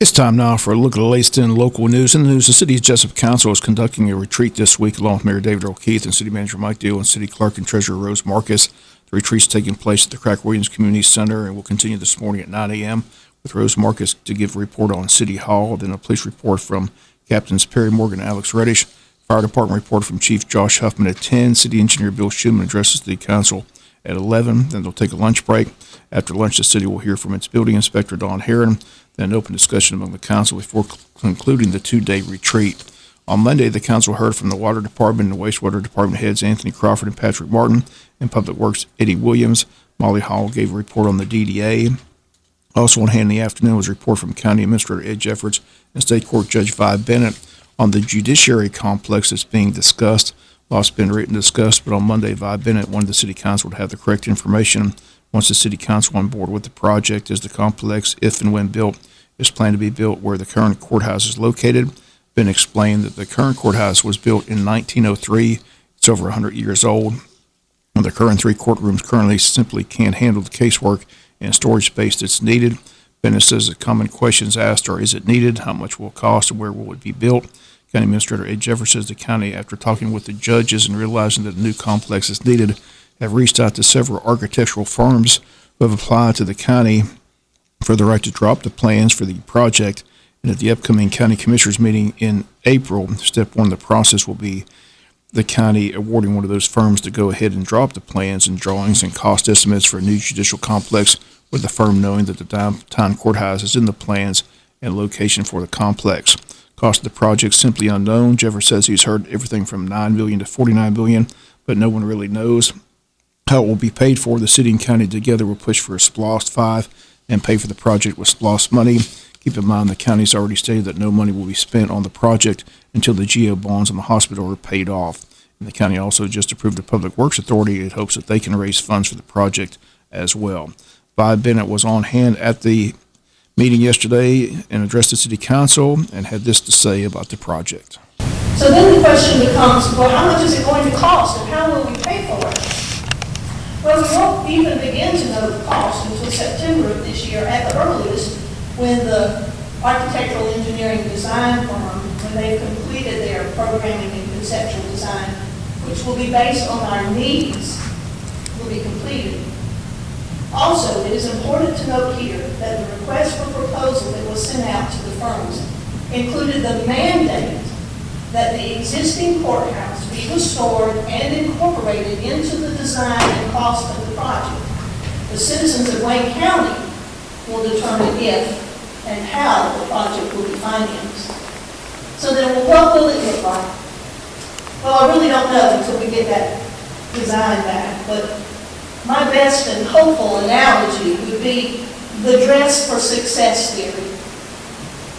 It's time now for a look at the latest in local news. In the news, the City of Jesup Council is conducting a retreat this week along with Mayor David O'Keefe and City Manager Mike Deal and City Clerk and Treasurer Rose Marcus. The retreat's taking place at the Craig Williams Community Center and will continue this morning at 9 a.m. with Rose Marcus to give a report on City Hall, then a police report from Captains Perry Morgan and Alex Reddish, Fire Department report from Chief Josh Huffman at 10, City Engineer Bill Schuman addresses the council at 11. Then they'll take a lunch break. After lunch, the city will hear from its building inspector, Don Heron, then an open discussion among the council before concluding the two-day retreat. On Monday, the council heard from the Water Department and Wastewater Department heads Anthony Crawford and Patrick Martin, and Public Works Eddie Williams. Molly Hall gave a report on the DDA. Also on hand in the afternoon was a report from County Administrator Ed Jeffords and State Court Judge Vi Bennett on the judiciary complex that's being discussed. Lot's been written and discussed, but on Monday, Vi Bennett wanted the City Council to have the correct information once the City Council on board with the project, as the complex, if and when built, is planned to be built where the current courthouse is located. Bennett explained that the current courthouse was built in 1903. It's over 100 years old. And the current three courtrooms currently simply can't handle the casework and storage space that's needed. Bennett says the common questions asked are, is it needed, how much will it cost, and where will it be built? County Administrator Ed Jeffords says the county, after talking with the judges and realizing that a new complex is needed, have reached out to several architectural firms who have applied to the county for the right to drop the plans for the project. And at the upcoming County Commissioners meeting in April, step one of the process will be the county awarding one of those firms to go ahead and drop the plans and drawings and cost estimates for a new judicial complex, with the firm knowing that the downtown courthouse is in the plans and location for the complex. Cost of the project simply unknown. Jeffords says he's heard everything from $9 million to $49 million, but no one really knows how it will be paid for. The city and county together will push for a SPLOST 5 and pay for the project with SPLOST money. Keep in mind the county's already stated that no money will be spent on the project until the GO bonds on the hospital are paid off. And the county also just approved the Public Works Authority. It hopes that they can raise funds for the project as well. Vi Bennett was on hand at the meeting yesterday and addressed the city council and had this to say about the project. So then the question becomes, well, how much is it going to cost and how will we pay for it? Well, we won't even begin to know the cost until September of this year at the earliest, when the architectural engineering design firm, when they've completed their programming and conceptual design, which will be based on our needs, will be completed. Also, it is important to note here that the request for proposal that was sent out to the firms included the mandate that the existing courthouse be restored and incorporated into the design and cost of the project. The citizens of Wayne County will determine if and how the project will be financed. So then, well, what will it look like? Well, I really don't know until we get that design back, but my best and hopeful analogy would be the dress for success theory.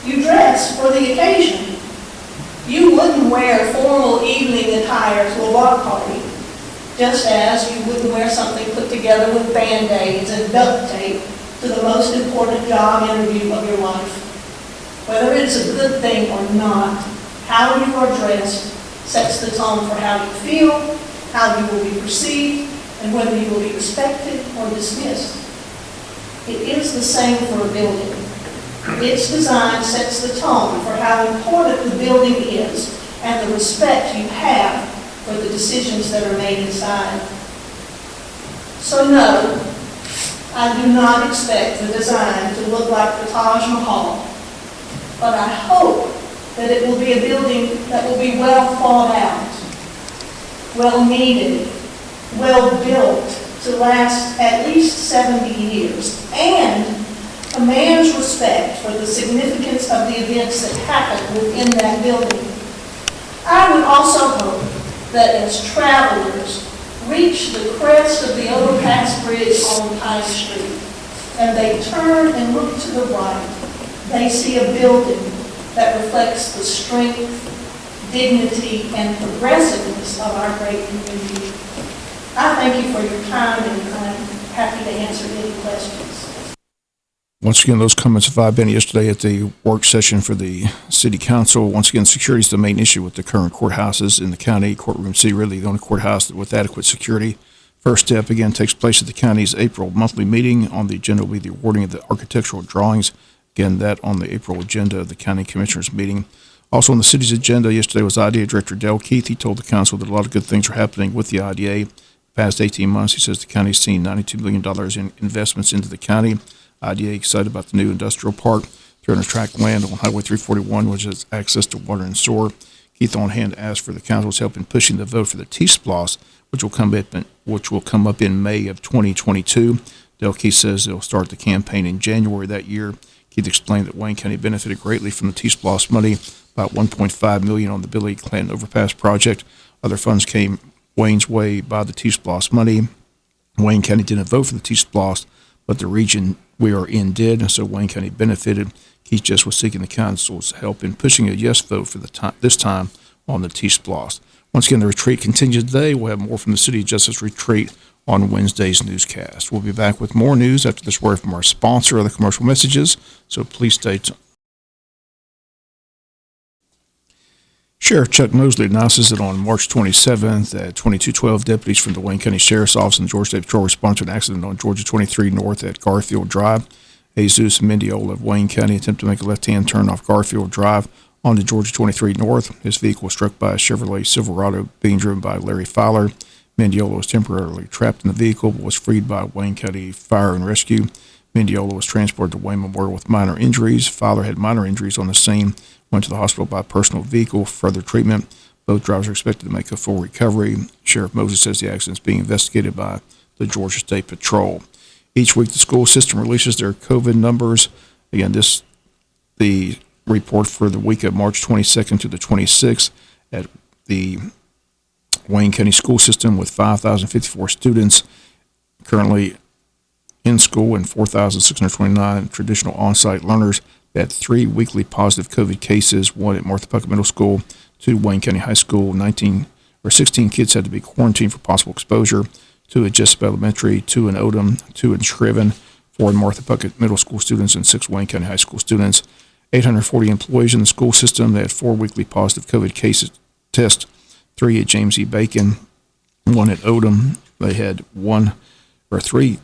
You dress for the occasion. You wouldn't wear formal evening attire to a bar party, just as you wouldn't wear something put together with Band-Aids and duct tape to the most important job interview of your life. Whether it's a good thing or not, how you are dressed sets the tone for how you feel, how you will be perceived, and whether you will be respected or dismissed. It is the same for a building. Its design sets the tone for how important the building is and the respect you have for the decisions that are made inside. So no, I do not expect the design to look like the Taj Mahal, but I hope that it will be a building that will be well thought out, well needed, well built to last at least 70 years, and commands respect for the significance of the events that happen within that building. I would also hope that as travelers reach the crest of the overpass bridge on Pine Street and they turn and look to the right, they see a building that reflects the strength, dignity, and progressiveness of our great community. I thank you for your time, and I'm happy to answer any questions. Once again, those comments of Vi Bennett yesterday at the work session for the city council. Once again, security is the main issue with the current courthouses in the county. Courtroom C, really the only courthouse with adequate security. First step, again, takes place at the county's April monthly meeting. On the agenda will be the awarding of the architectural drawings Again, that on the April agenda of the County Commissioners meeting. Also on the city's agenda yesterday was IDA Director Dale Keith. He told the council that a lot of good things are happening with the IDA. The past 18 months, he says the county's seen $92 million in investments into the county. IDA excited about the new industrial park, 300-tract land on Highway 341, which has access to water and sewer. Keith on hand asked for the council's help in pushing the vote for the T-Splosh, which will come up in May of 2022. Dale Keith says they'll start the campaign in January that year. Keith explained that Wayne County benefited greatly from the T-Splosh money, about $1.5 million on the Billy Clanton Overpass project. Other funds came Wayne's way by the T-Splosh money. Wayne County didn't vote for the T-Splosh, but the region we are in did, and so Wayne County benefited. Keith just was seeking the council's help in pushing a yes vote for this time on the T-Splosh. Once again, the retreat continues today. We'll have more from the City of Jesup retreat on Wednesday's newscast. We'll be back with more news after this word from our sponsor of the commercial messages, so please stay tuned. Sheriff Chuck Mosley announces that on March 27th, 2212 deputies from the Wayne County Sheriff's Office and Georgia State Patrol responded to an accident on Georgia 23 North at Garfield Drive. Jesus Mendiola of Wayne County attempted to make a left-hand turn off Garfield Drive onto Georgia 23 North. His vehicle was struck by a Chevrolet Silverado being driven by Larry Fowler. Mendiola was temporarily trapped in the vehicle but was freed by Wayne County Fire and Rescue. Mendiola was transported to Wayne Memorial with minor injuries. Fowler had minor injuries on the scene, went to the hospital by personal vehicle for further treatment. Both drivers are expected to make a full recovery. Sheriff Moses says the accident is being investigated by the Georgia State Patrol. Each week, the school system releases their COVID numbers. Again, the report for the week of March 22nd to the 26th at the Wayne County school system with 5,054 students currently in school and 4,629 traditional on-site learners. They had 3 weekly positive COVID cases, 1 at Martha Puckett Middle School, 2 at Wayne County High School. 16 kids had to be quarantined for possible exposure. 2 at Jesup Elementary, 2 in Odom, 2 in Scriven, 4 in Martha Puckett Middle School students, and 6 Wayne County High School students. 840 employees in the school system. They had 4 weekly positive COVID cases test, 3 at James E. Bacon, 1 at Odom. They had 3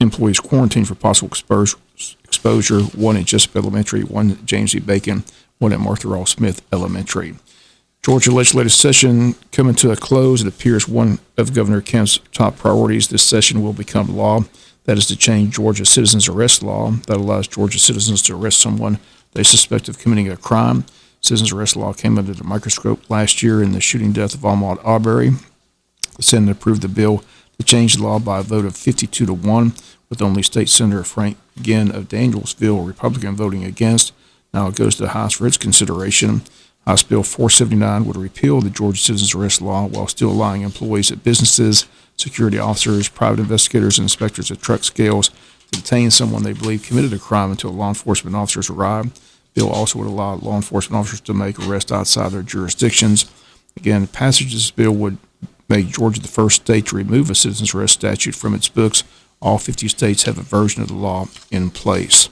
employees quarantined for possible exposure, 1 at Jesup Elementary, 1 at James E. Bacon, 1 at Martha Ross Smith Elementary. Georgia legislative session coming to a close. It appears one of Governor Kemp's top priorities this session will become law. That is to change Georgia's citizens arrest law that allows Georgia citizens to arrest someone they suspect of committing a crime. Citizens arrest law came under the microscope last year in the shooting death of Ahmaud Arbery. The Senate approved the bill to change the law by a vote of 52-1, with only State Senator Frank Ginn of Danielsville, a Republican, voting against. Now it goes to the House for its consideration. House Bill 479 would repeal the Georgia citizens arrest law while still allowing employees at businesses, security officers, private investigators, and inspectors at truck scales to detain someone they believe committed a crime until law enforcement officers arrive. The bill also would allow law enforcement officers to make arrests outside their jurisdictions. Again, passage of this bill would make Georgia the first state to remove a citizens arrest statute from its books. All 50 states have a version of the law in place.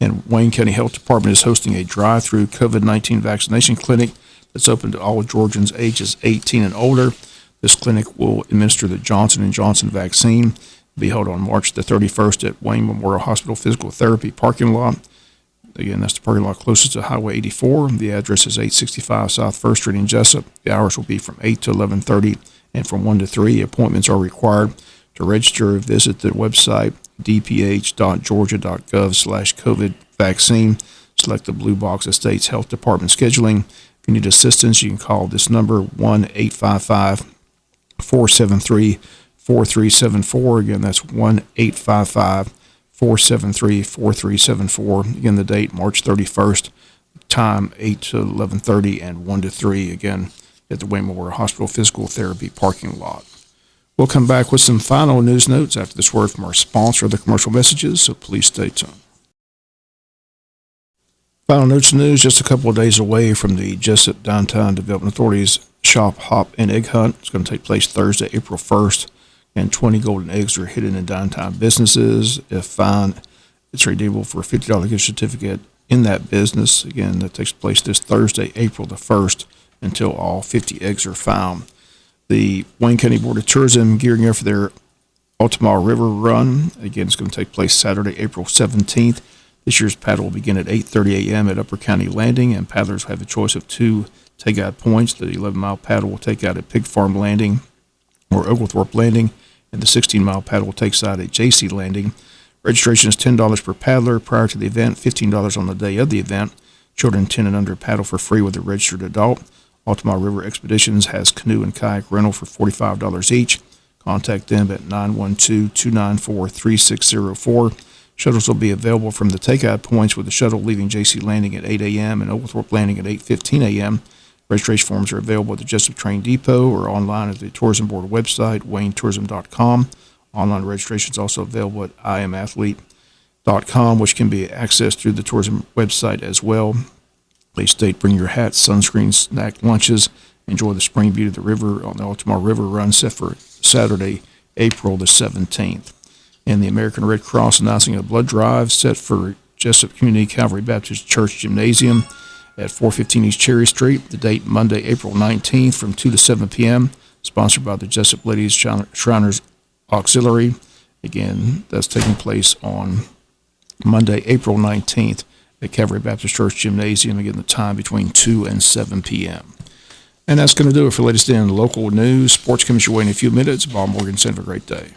And Wayne County Health Department is hosting a drive-through COVID-19 vaccination clinic that's open to all Georgians ages 18 and older. This clinic will administer the Johnson & Johnson vaccine. It'll be held on March the 31st at Wayne Memorial Hospital Physical Therapy parking lot. Again, that's the parking lot closest to Highway 84. The address is 865 South 1st Street in Jesup. The hours will be from 8 to 11:30 and from 1 to 3. Appointments are required. To register, visit the website dph.georgia.gov/COVID vaccine. Select the blue box that states Health Department Scheduling. If you need assistance, you can call this number 1-855-473-4374. Again, that's 1-855-473-4374. Again, the date, March 31st. Time, 8 to 11:30 and 1 to 3. Again, at the Wayne Memorial Hospital Physical Therapy parking lot. We'll come back with some final news notes after this word from our sponsor of the commercial messages, so please stay tuned. Final notes news, just a couple of days away from the Jesup Downtown Development Authority's Shop, Hop, and Egg Hunt. It's going to take place Thursday, April 1st, and 20 golden eggs are hidden in downtown businesses. If found, it's redeemable for a $50 gift certificate in that business. Again, that takes place this Thursday, April the 1st, until all 50 eggs are found. The Wayne County Board of Tourism gearing up for their Altamar River Run. Again, it's going to take place Saturday, April 17th. This year's paddle will begin at 8:30 a.m. at Upper County Landing, and paddlers have a choice of 2 takeout points. The 11-mile paddle will take out at Pig Farm Landing or Oglethorpe Landing, and the 16-mile paddle will take out at JC Landing. Registration is $10 per paddler prior to the event, $15 on the day of the event. Children 10 and under paddle for free with a registered adult. Altamar River Expeditions has canoe and kayak rental for $45 each. Contact them at 912-294-3604. Shuttles will be available from the takeout points, with the shuttle leaving JC Landing at 8 a.m. and Oglethorpe Landing at 8:15 a.m. Registration forms are available at the Jesup Train Depot or online at the Tourism Board website, waynetourism.com. Online registration is also available at imathlete.com, which can be accessed through the tourism website as well. Please state, bring your hats, sunscreen, snack lunches. Enjoy the spring beauty of the river on the Altamar River Run set for Saturday, April the 17th. And the American Red Cross announcing a blood drive set for Jesup Community Calvary Baptist Church Gymnasium at 415 East Cherry Street. The date, Monday, April 19th from 2 to 7 p.m. Sponsored by the Jesup Ladies Shriners Auxiliary. Again, that's taking place on Monday, April 19th at Calvary Baptist Church Gymnasium. Again, the time between 2 and 7 p.m. And that's going to do it for latest in local news. Sports comes your way in a few minutes. Bob Morgan, have a great day.